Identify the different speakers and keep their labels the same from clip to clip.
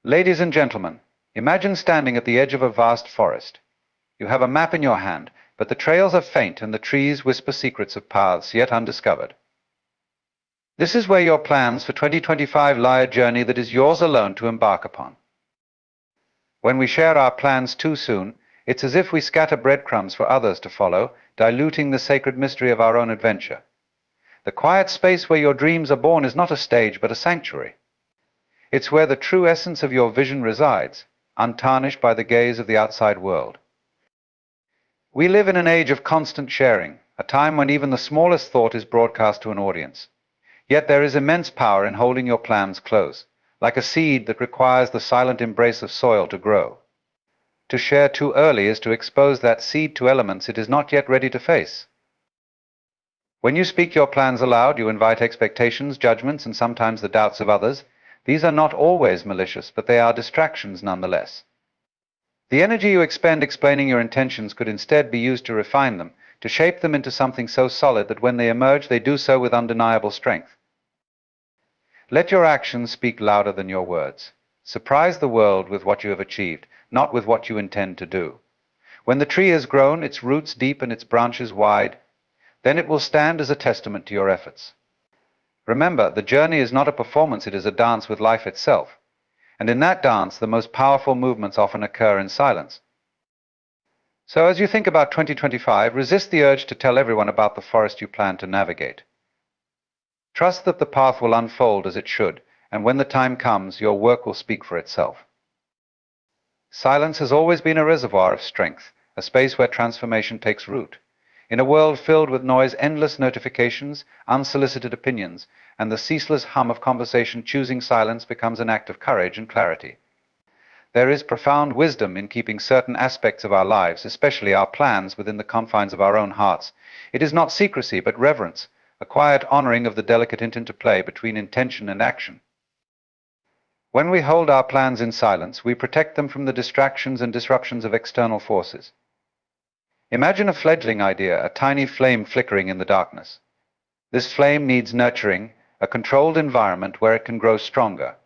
Speaker 1: Ladies and gentlemen, imagine standing at the edge of a vast forest. You have a map in your hand, but the trails are faint and the trees whisper secrets of paths yet undiscovered. This is where your plans for 2025 lie, a journey that is yours alone to embark upon. When we share our plans too soon, it's as if we scatter breadcrumbs for others to follow, diluting the sacred mystery of our own adventure. The quiet space where your dreams are born is not a stage but a sanctuary. It's where the true essence of your vision resides, untarnished by the gaze of the outside world. We live in an age of constant sharing, a time when even the smallest thought is broadcast to an audience. Yet there is immense power in holding your plans close, like a seed that requires the silent embrace of soil to grow. To share too early is to expose that seed to elements it is not yet ready to face. When you speak your plans aloud, you invite expectations, judgments, and sometimes the doubts of others. These are not always malicious, but they are distractions nonetheless. The energy you expend explaining your intentions could instead be used to refine them, to shape them into something so solid that when they emerge, they do so with undeniable strength. Let your actions speak louder than your words. Surprise the world with what you have achieved, not with what you intend to do. When the tree has grown, its roots deep and its branches wide, then it will stand as a testament to your efforts. Remember, the journey is not a performance, it is a dance with life itself. And in that dance, the most powerful movements often occur in silence. So as you think about 2025, resist the urge to tell everyone about the forest you plan to navigate. Trust that the path will unfold as it should, and when the time comes, your work will speak for itself. Silence has always been a reservoir of strength, a space where transformation takes root. In a world filled with noise, endless notifications, unsolicited opinions, and the ceaseless hum of conversation, choosing silence becomes an act of courage and clarity. There is profound wisdom in keeping certain aspects of our lives, especially our plans, within the confines of our own hearts. It is not secrecy, but reverence, a quiet honoring of the delicate interplay between intention and action. When we hold our plans in silence, we protect them from the distractions and disruptions of external forces. Imagine a fledgling idea, a tiny flame flickering in the darkness. This flame needs nurturing, a controlled environment where it can grow stronger.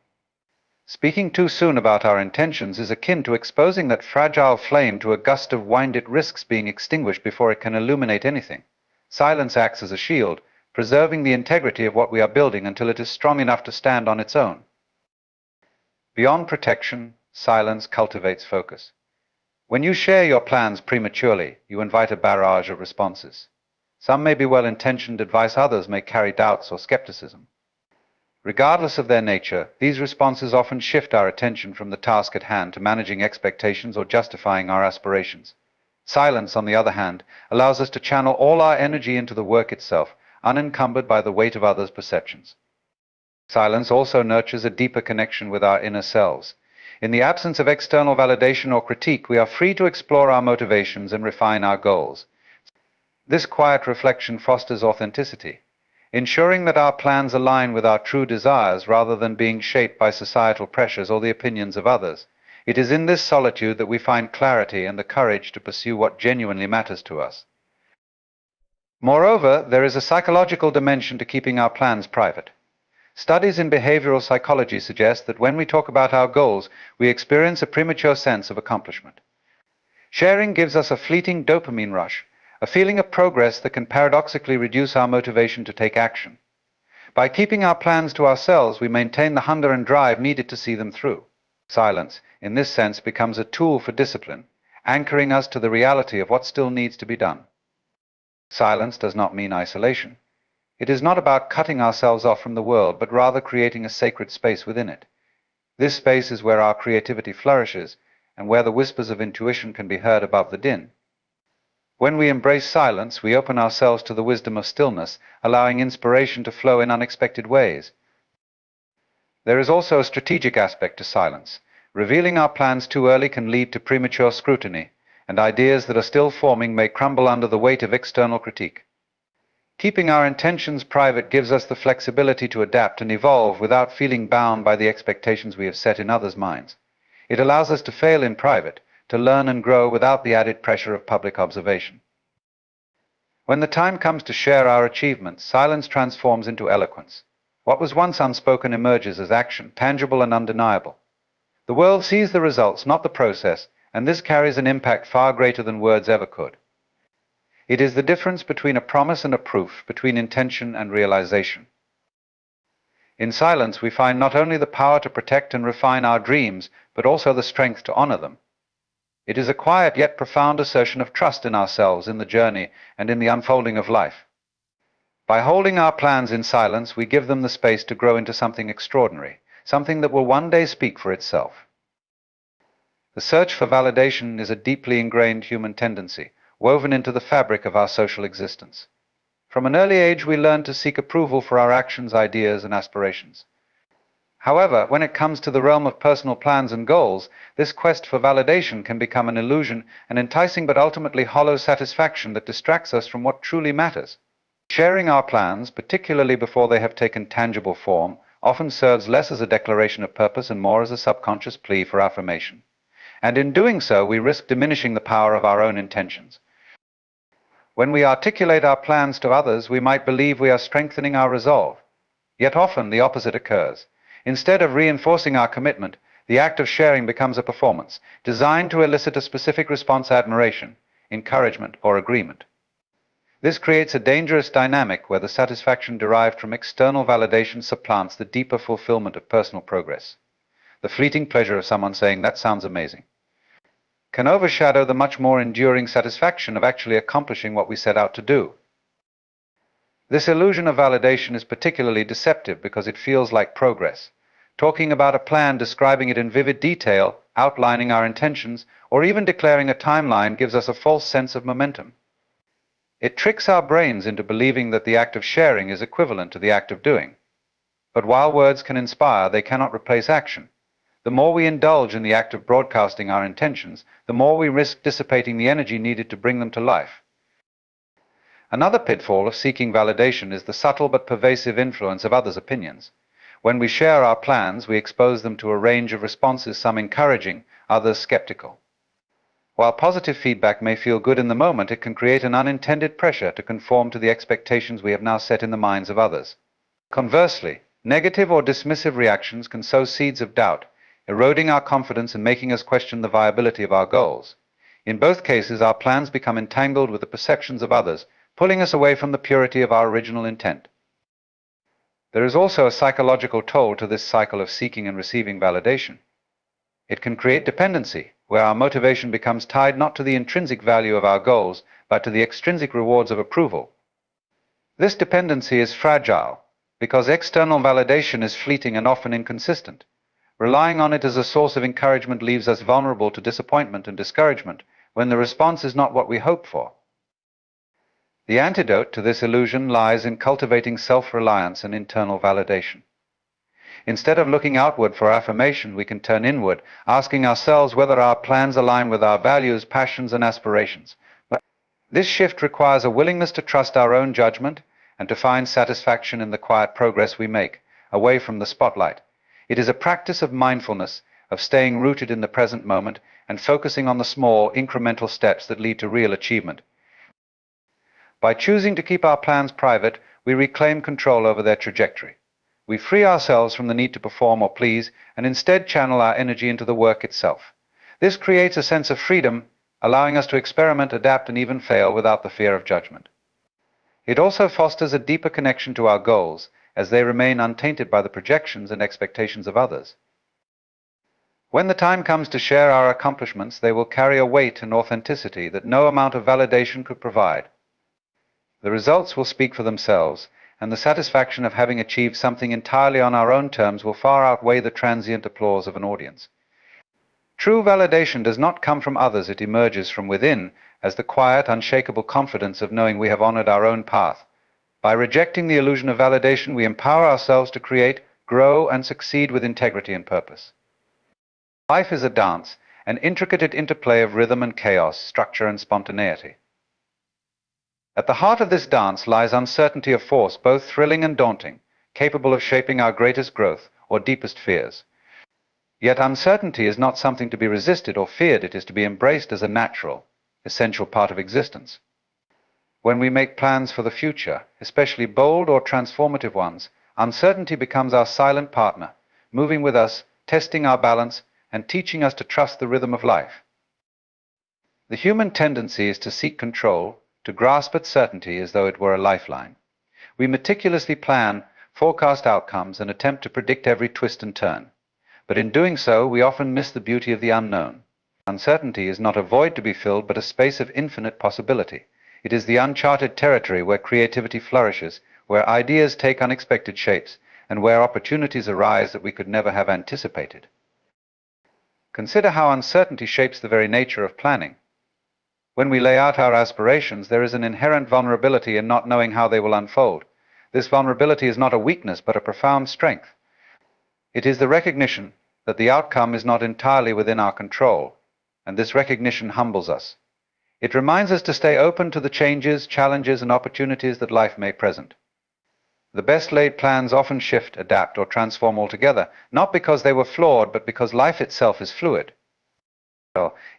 Speaker 1: Speaking too soon about our intentions is akin to exposing that fragile flame to a gust of wind. It risks being extinguished before it can illuminate anything. Silence acts as a shield, preserving the integrity of what we are building until it is strong enough to stand on its own. Beyond protection, silence cultivates focus. When you share your plans prematurely, you invite a barrage of responses. Some may be well-intentioned advice, others may carry doubts or skepticism. Regardless of their nature, these responses often shift our attention from the task at hand to managing expectations or justifying our aspirations. Silence, on the other hand, allows us to channel all our energy into the work itself, unencumbered by the weight of others' perceptions. Silence also nurtures a deeper connection with our inner selves. In the absence of external validation or critique, we are free to explore our motivations and refine our goals. This quiet reflection fosters authenticity, ensuring that our plans align with our true desires rather than being shaped by societal pressures or the opinions of others. It is in this solitude that we find clarity and the courage to pursue what genuinely matters to us. Moreover, there is a psychological dimension to keeping our plans private. Studies in behavioral psychology suggest that when we talk about our goals, we experience a premature sense of accomplishment. Sharing gives us a fleeting dopamine rush, a feeling of progress that can paradoxically reduce our motivation to take action. By keeping our plans to ourselves, we maintain the hunger and drive needed to see them through. Silence, in this sense, becomes a tool for discipline, anchoring us to the reality of what still needs to be done. Silence does not mean isolation. It is not about cutting ourselves off from the world, but rather creating a sacred space within it. This space is where our creativity flourishes, and where the whispers of intuition can be heard above the din. When we embrace silence, we open ourselves to the wisdom of stillness, allowing inspiration to flow in unexpected ways. There is also a strategic aspect to silence. Revealing our plans too early can lead to premature scrutiny, and ideas that are still forming may crumble under the weight of external critique. Keeping our intentions private gives us the flexibility to adapt and evolve without feeling bound by the expectations we have set in others' minds. It allows us to fail in private, to learn and grow without the added pressure of public observation. When the time comes to share our achievements, silence transforms into eloquence. What was once unspoken emerges as action, tangible and undeniable. The world sees the results, not the process, and this carries an impact far greater than words ever could. It is the difference between a promise and a proof, between intention and realization. In silence, we find not only the power to protect and refine our dreams, but also the strength to honor them. It is a quiet yet profound assertion of trust in ourselves, in the journey, and in the unfolding of life. By holding our plans in silence, we give them the space to grow into something extraordinary, something that will one day speak for itself. The search for validation is a deeply ingrained human tendency, woven into the fabric of our social existence. From an early age, we learn to seek approval for our actions, ideas, and aspirations. However, when it comes to the realm of personal plans and goals, this quest for validation can become an illusion, an enticing but ultimately hollow satisfaction that distracts us from what truly matters. Sharing our plans, particularly before they have taken tangible form, often serves less as a declaration of purpose and more as a subconscious plea for affirmation. And in doing so, we risk diminishing the power of our own intentions. When we articulate our plans to others, we might believe we are strengthening our resolve. Yet often the opposite occurs. Instead of reinforcing our commitment, the act of sharing becomes a performance, designed to elicit a specific response: admiration, encouragement, or agreement. This creates a dangerous dynamic where the satisfaction derived from external validation supplants the deeper fulfillment of personal progress. The fleeting pleasure of someone saying, "That sounds amazing," can overshadow the much more enduring satisfaction of actually accomplishing what we set out to do. This illusion of validation is particularly deceptive because it feels like progress. Talking about a plan, describing it in vivid detail, outlining our intentions, or even declaring a timeline gives us a false sense of momentum. It tricks our brains into believing that the act of sharing is equivalent to the act of doing. But while words can inspire, they cannot replace action. The more we indulge in the act of broadcasting our intentions, the more we risk dissipating the energy needed to bring them to life. Another pitfall of seeking validation is the subtle but pervasive influence of others' opinions. When we share our plans, we expose them to a range of responses, some encouraging, others skeptical. While positive feedback may feel good in the moment, it can create an unintended pressure to conform to the expectations we have now set in the minds of others. Conversely, negative or dismissive reactions can sow seeds of doubt, eroding our confidence and making us question the viability of our goals. In both cases, our plans become entangled with the perceptions of others, pulling us away from the purity of our original intent. There is also a psychological toll to this cycle of seeking and receiving validation. It can create dependency, where our motivation becomes tied not to the intrinsic value of our goals, but to the extrinsic rewards of approval. This dependency is fragile, because external validation is fleeting and often inconsistent. Relying on it as a source of encouragement leaves us vulnerable to disappointment and discouragement when the response is not what we hope for. The antidote to this illusion lies in cultivating self-reliance and internal validation. Instead of looking outward for affirmation, we can turn inward, asking ourselves whether our plans align with our values, passions, and aspirations. But this shift requires a willingness to trust our own judgment and to find satisfaction in the quiet progress we make, away from the spotlight. It is a practice of mindfulness, of staying rooted in the present moment and focusing on the small, incremental steps that lead to real achievement. By choosing to keep our plans private, we reclaim control over their trajectory. We free ourselves from the need to perform or please, and instead channel our energy into the work itself. This creates a sense of freedom, allowing us to experiment, adapt, and even fail without the fear of judgment. It also fosters a deeper connection to our goals, as they remain untainted by the projections and expectations of others. When the time comes to share our accomplishments, they will carry a weight and authenticity that no amount of validation could provide. The results will speak for themselves, and the satisfaction of having achieved something entirely on our own terms will far outweigh the transient applause of an audience. True validation does not come from others, it emerges from within as the quiet, unshakable confidence of knowing we have honored our own path. By rejecting the illusion of validation, we empower ourselves to create, grow, and succeed with integrity and purpose. Life is a dance, an intricate interplay of rhythm and chaos, structure and spontaneity. At the heart of this dance lies uncertainty of force, both thrilling and daunting, capable of shaping our greatest growth or deepest fears. Yet uncertainty is not something to be resisted or feared, it is to be embraced as a natural, essential part of existence. When we make plans for the future, especially bold or transformative ones, uncertainty becomes our silent partner, moving with us, testing our balance, and teaching us to trust the rhythm of life. The human tendency is to seek control, to grasp at certainty as though it were a lifeline. We meticulously plan, forecast outcomes, and attempt to predict every twist and turn. But in doing so, we often miss the beauty of the unknown. Uncertainty is not a void to be filled, but a space of infinite possibility. It is the uncharted territory where creativity flourishes, where ideas take unexpected shapes, and where opportunities arise that we could never have anticipated. Consider how uncertainty shapes the very nature of planning. When we lay out our aspirations, there is an inherent vulnerability in not knowing how they will unfold. This vulnerability is not a weakness, but a profound strength. It is the recognition that the outcome is not entirely within our control, and this recognition humbles us. It reminds us to stay open to the changes, challenges, and opportunities that life may present. The best laid plans often shift, adapt, or transform altogether, not because they were flawed, but because life itself is fluid.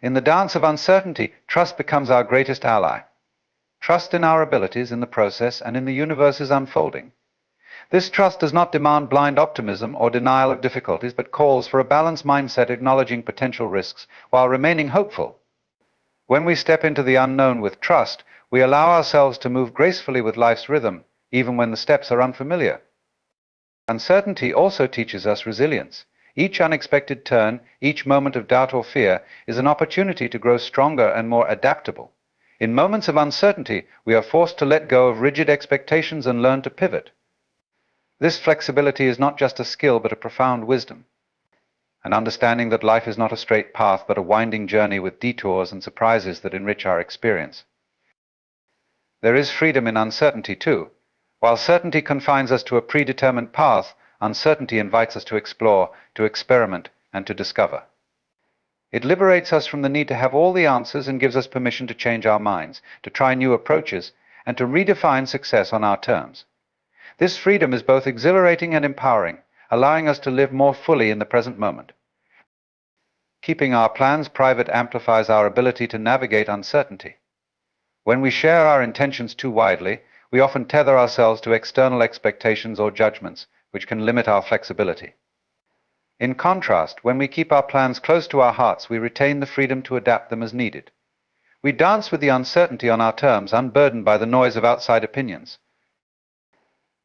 Speaker 1: In the dance of uncertainty, trust becomes our greatest ally. Trust in our abilities, in the process, and in the universe's unfolding. This trust does not demand blind optimism or denial of difficulties, but calls for a balanced mindset acknowledging potential risks while remaining hopeful. When we step into the unknown with trust, we allow ourselves to move gracefully with life's rhythm, even when the steps are unfamiliar. Uncertainty also teaches us resilience. Each unexpected turn, each moment of doubt or fear, is an opportunity to grow stronger and more adaptable. In moments of uncertainty, we are forced to let go of rigid expectations and learn to pivot. This flexibility is not just a skill, but a profound wisdom. An understanding that life is not a straight path, but a winding journey with detours and surprises that enrich our experience. There is freedom in uncertainty too. While certainty confines us to a predetermined path, uncertainty invites us to explore, to experiment, and to discover. It liberates us from the need to have all the answers and gives us permission to change our minds, to try new approaches, and to redefine success on our terms. This freedom is both exhilarating and empowering, allowing us to live more fully in the present moment. Keeping our plans private amplifies our ability to navigate uncertainty. When we share our intentions too widely, we often tether ourselves to external expectations or judgments, which can limit our flexibility. In contrast, when we keep our plans close to our hearts, we retain the freedom to adapt them as needed. We dance with the uncertainty on our terms, unburdened by the noise of outside opinions.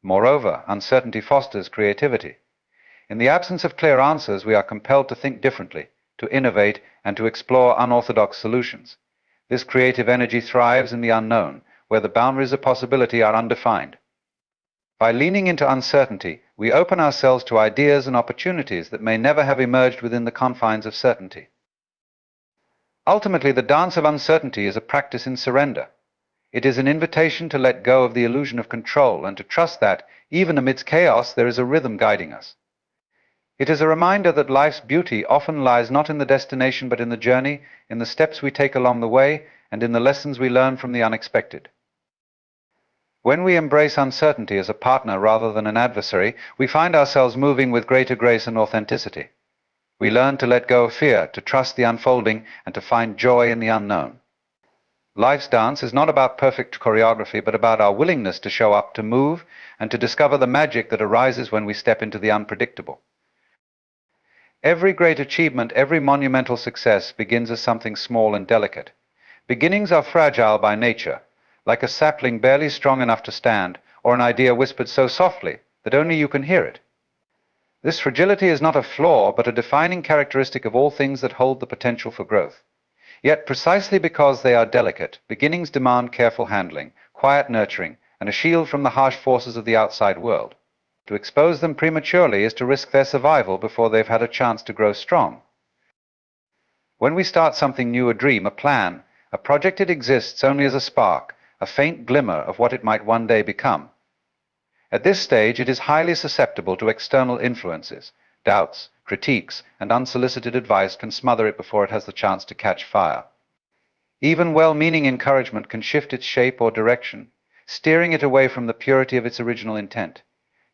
Speaker 1: Moreover, uncertainty fosters creativity. In the absence of clear answers, we are compelled to think differently, to innovate, and to explore unorthodox solutions. This creative energy thrives in the unknown, where the boundaries of possibility are undefined. By leaning into uncertainty, we open ourselves to ideas and opportunities that may never have emerged within the confines of certainty. Ultimately, the dance of uncertainty is a practice in surrender. It is an invitation to let go of the illusion of control and to trust that, even amidst chaos, there is a rhythm guiding us. It is a reminder that life's beauty often lies not in the destination but in the journey, in the steps we take along the way, and in the lessons we learn from the unexpected. When we embrace uncertainty as a partner rather than an adversary, we find ourselves moving with greater grace and authenticity. We learn to let go of fear, to trust the unfolding, and to find joy in the unknown. Life's dance is not about perfect choreography, but about our willingness to show up, to move, and to discover the magic that arises when we step into the unpredictable. Every great achievement, every monumental success begins as something small and delicate. Beginnings are fragile by nature, like a sapling barely strong enough to stand, or an idea whispered so softly that only you can hear it. This fragility is not a flaw, but a defining characteristic of all things that hold the potential for growth. Yet precisely because they are delicate, beginnings demand careful handling, quiet nurturing, and a shield from the harsh forces of the outside world. To expose them prematurely is to risk their survival before they've had a chance to grow strong. When we start something new, a dream, a plan, a project, it exists only as a spark, a faint glimmer of what it might one day become. At this stage, it is highly susceptible to external influences. Doubts, critiques, and unsolicited advice can smother it before it has the chance to catch fire. Even well-meaning encouragement can shift its shape or direction, steering it away from the purity of its original intent.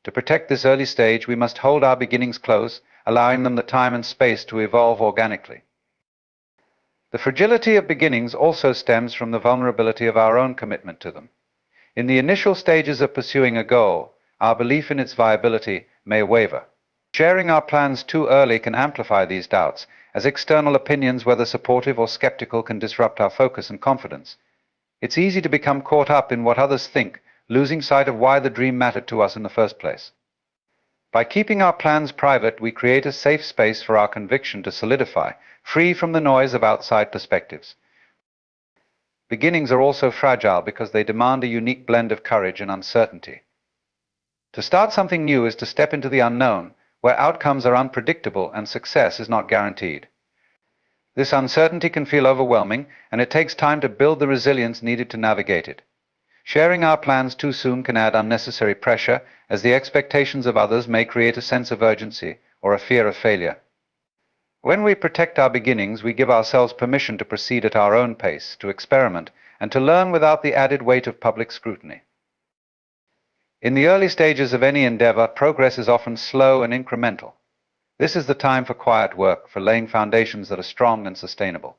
Speaker 1: To protect this early stage, we must hold our beginnings close, allowing them the time and space to evolve organically. The fragility of beginnings also stems from the vulnerability of our own commitment to them. In the initial stages of pursuing a goal, our belief in its viability may waver. Sharing our plans too early can amplify these doubts, as external opinions, whether supportive or skeptical, can disrupt our focus and confidence. It's easy to become caught up in what others think, losing sight of why the dream mattered to us in the first place. By keeping our plans private, we create a safe space for our conviction to solidify, free from the noise of outside perspectives. Beginnings are also fragile because they demand a unique blend of courage and uncertainty. To start something new is to step into the unknown, where outcomes are unpredictable and success is not guaranteed. This uncertainty can feel overwhelming, and it takes time to build the resilience needed to navigate it. Sharing our plans too soon can add unnecessary pressure, as the expectations of others may create a sense of urgency or a fear of failure. When we protect our beginnings, we give ourselves permission to proceed at our own pace, to experiment, and to learn without the added weight of public scrutiny. In the early stages of any endeavor, progress is often slow and incremental. This is the time for quiet work, for laying foundations that are strong and sustainable.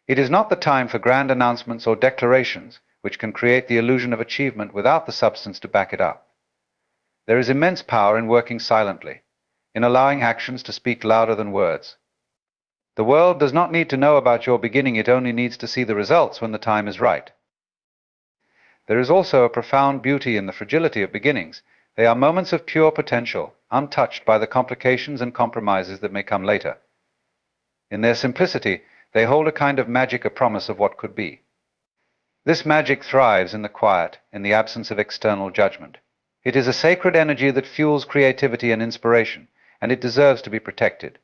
Speaker 1: It is not the time for grand announcements or declarations, which can create the illusion of achievement without the substance to back it up. There is immense power in working silently, in allowing actions to speak louder than words. The world does not need to know about your beginning, it only needs to see the results when the time is right. There is also a profound beauty in the fragility of beginnings. They are moments of pure potential, untouched by the complications and compromises that may come later. In their simplicity, they hold a kind of magic, a promise of what could be. This magic thrives in the quiet, in the absence of external judgment. It is a sacred energy that fuels creativity and inspiration, and it deserves to be protected.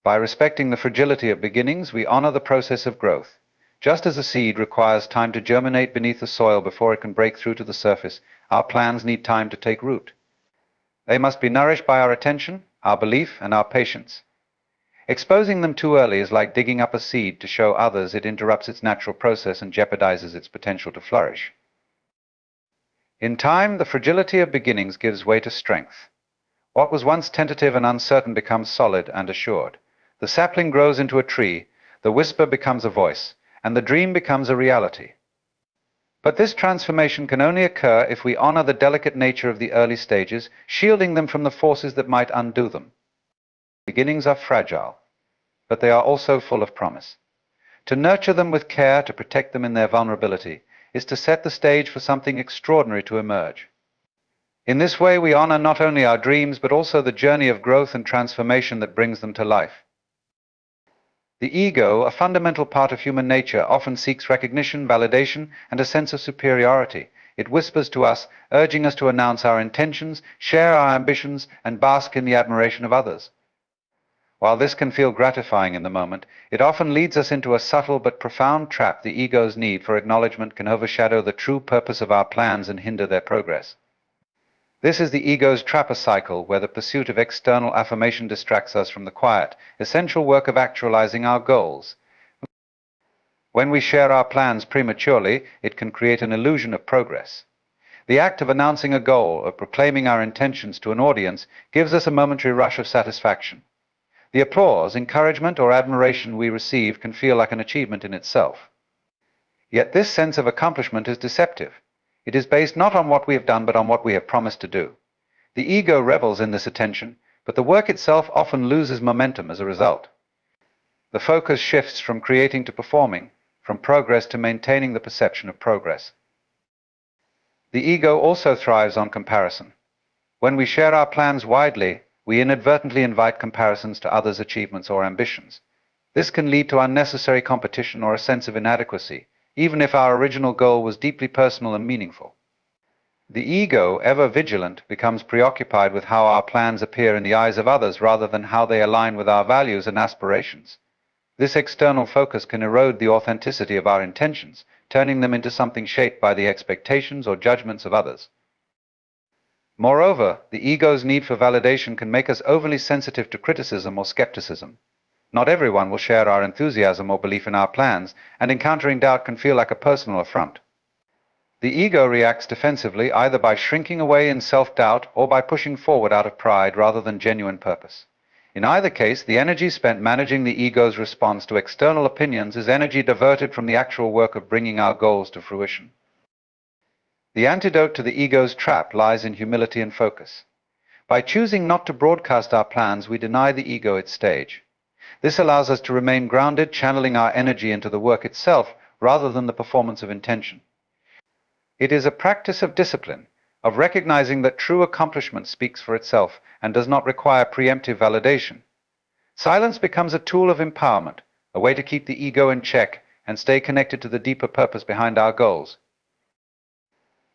Speaker 1: By respecting the fragility of beginnings, we honor the process of growth. Just as a seed requires time to germinate beneath the soil before it can break through to the surface, our plans need time to take root. They must be nourished by our attention, our belief, and our patience. Exposing them too early is like digging up a seed to show others. It interrupts its natural process and jeopardizes its potential to flourish. In time, the fragility of beginnings gives way to strength. What was once tentative and uncertain becomes solid and assured. The sapling grows into a tree, the whisper becomes a voice, and the dream becomes a reality. But this transformation can only occur if we honor the delicate nature of the early stages, shielding them from the forces that might undo them. Beginnings are fragile, but they are also full of promise. To nurture them with care, to protect them in their vulnerability, is to set the stage for something extraordinary to emerge. In this way, we honor not only our dreams, but also the journey of growth and transformation that brings them to life. The ego, a fundamental part of human nature, often seeks recognition, validation, and a sense of superiority. It whispers to us, urging us to announce our intentions, share our ambitions, and bask in the admiration of others. While this can feel gratifying in the moment, it often leads us into a subtle but profound trap. The ego's need for acknowledgement can overshadow the true purpose of our plans and hinder their progress. This is the ego's trapper cycle, where the pursuit of external affirmation distracts us from the quiet, essential work of actualizing our goals. When we share our plans prematurely, it can create an illusion of progress. The act of announcing a goal, of proclaiming our intentions to an audience, gives us a momentary rush of satisfaction. The applause, encouragement, or admiration we receive can feel like an achievement in itself. Yet this sense of accomplishment is deceptive. It is based not on what we have done, but on what we have promised to do. The ego revels in this attention, but the work itself often loses momentum as a result. The focus shifts from creating to performing, from progress to maintaining the perception of progress. The ego also thrives on comparison. When we share our plans widely, we inadvertently invite comparisons to others' achievements or ambitions. This can lead to unnecessary competition or a sense of inadequacy, even if our original goal was deeply personal and meaningful. The ego, ever vigilant, becomes preoccupied with how our plans appear in the eyes of others rather than how they align with our values and aspirations. This external focus can erode the authenticity of our intentions, turning them into something shaped by the expectations or judgments of others. Moreover, the ego's need for validation can make us overly sensitive to criticism or skepticism. Not everyone will share our enthusiasm or belief in our plans, and encountering doubt can feel like a personal affront. The ego reacts defensively, either by shrinking away in self-doubt or by pushing forward out of pride rather than genuine purpose. In either case, the energy spent managing the ego's response to external opinions is energy diverted from the actual work of bringing our goals to fruition. The antidote to the ego's trap lies in humility and focus. By choosing not to broadcast our plans, we deny the ego its stage. This allows us to remain grounded, channeling our energy into the work itself rather than the performance of intention. It is a practice of discipline, of recognizing that true accomplishment speaks for itself and does not require preemptive validation. Silence becomes a tool of empowerment, a way to keep the ego in check and stay connected to the deeper purpose behind our goals.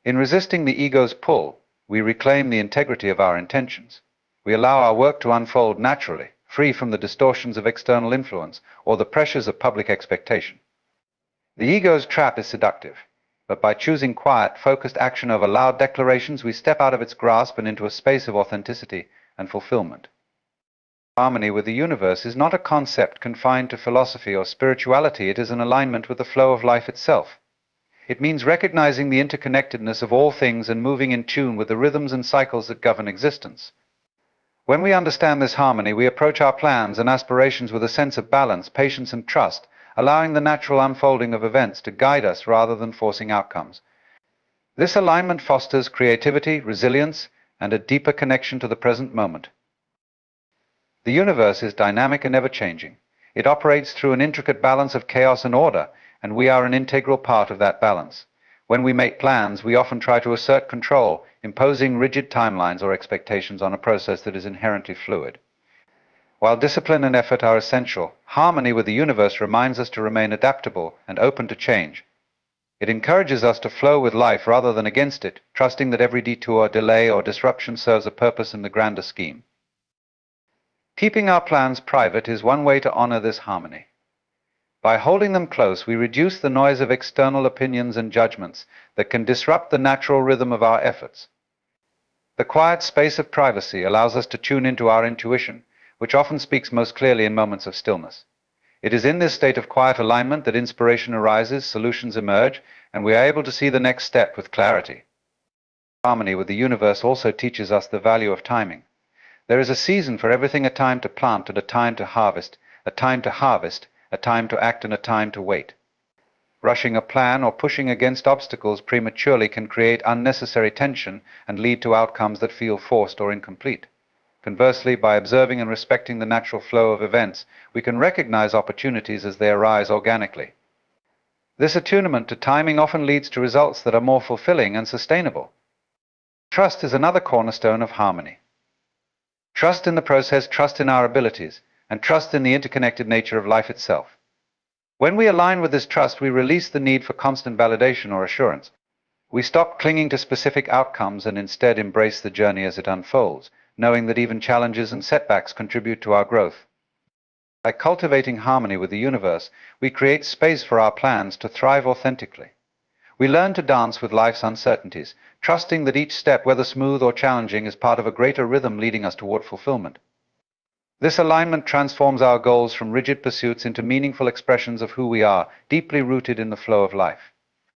Speaker 1: In resisting the ego's pull, we reclaim the integrity of our intentions. We allow our work to unfold naturally, free from the distortions of external influence or the pressures of public expectation. The ego's trap is seductive, but by choosing quiet, focused action over loud declarations, we step out of its grasp and into a space of authenticity and fulfillment. Harmony with the universe is not a concept confined to philosophy or spirituality. It is an alignment with the flow of life itself. It means recognizing the interconnectedness of all things and moving in tune with the rhythms and cycles that govern existence. When we understand this harmony, we approach our plans and aspirations with a sense of balance, patience, and trust, allowing the natural unfolding of events to guide us rather than forcing outcomes. This alignment fosters creativity, resilience, and a deeper connection to the present moment. The universe is dynamic and ever-changing. It operates through an intricate balance of chaos and order, and we are an integral part of that balance. When we make plans, we often try to assert control, imposing rigid timelines or expectations on a process that is inherently fluid. While discipline and effort are essential, harmony with the universe reminds us to remain adaptable and open to change. It encourages us to flow with life rather than against it, trusting that every detour, delay, or disruption serves a purpose in the grander scheme. Keeping our plans private is one way to honor this harmony. By holding them close, we reduce the noise of external opinions and judgments that can disrupt the natural rhythm of our efforts. The quiet space of privacy allows us to tune into our intuition, which often speaks most clearly in moments of stillness. It is in this state of quiet alignment that inspiration arises, solutions emerge, and we are able to see the next step with clarity. Harmony with the universe also teaches us the value of timing. There is a season for everything, a time to plant and a time to harvest, a time to harvest, a time to act and a time to wait. Rushing a plan or pushing against obstacles prematurely can create unnecessary tension and lead to outcomes that feel forced or incomplete. Conversely, by observing and respecting the natural flow of events, we can recognize opportunities as they arise organically. This attunement to timing often leads to results that are more fulfilling and sustainable. Trust is another cornerstone of harmony. Trust in the process, trust in our abilities, and trust in the interconnected nature of life itself. When we align with this trust, we release the need for constant validation or assurance. We stop clinging to specific outcomes and instead embrace the journey as it unfolds, knowing that even challenges and setbacks contribute to our growth. By cultivating harmony with the universe, we create space for our plans to thrive authentically. We learn to dance with life's uncertainties, trusting that each step, whether smooth or challenging, is part of a greater rhythm leading us toward fulfillment. This alignment transforms our goals from rigid pursuits into meaningful expressions of who we are, deeply rooted in the flow of life.